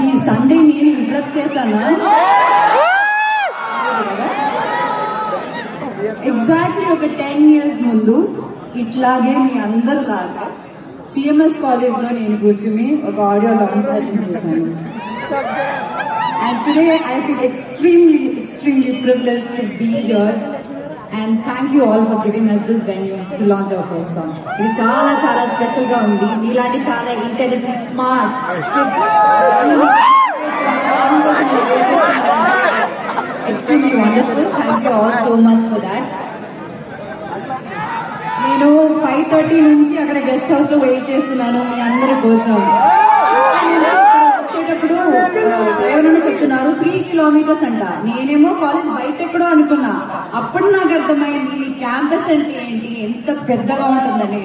ఈ సండే నేను ఇంట్రప్ట్ చేశాను. ఎగ్జాక్ట్లీ ఒక 10 years ముందు ఇట్లాగే మీ అందరిలాగా సిఎంఎస్ కాలేజ్ లో నేను కూర్చుని ఒక ఆడియో లాంచ్ అటెండ్ చేశాను. And today I feel extremely privileged to be here. And thank you all for giving us this venue to launch our first song. ఇది చాలా స్పెషల్ గా ఉంది. మీలాంటి చాలా intelligent smart extremely wonderful. Thank you all so much for that. నేను 5:30 నుంచి అక్కడ guest house లో వెయిట్ చేస్తున్నాను మీ అందరి కోసం. వచ్చేటప్పుడు ఎవరైనా చెప్తున్నారు 3 kilometers అంట. నేనేమో కాలేజ్ బయట ఎక్కడో అనుకున్నా. అప్పుడు నాకు అర్థమైంది క్యాంపస్ అంటే ఏంటి, ఎంత పెద్దగా ఉంటుందని.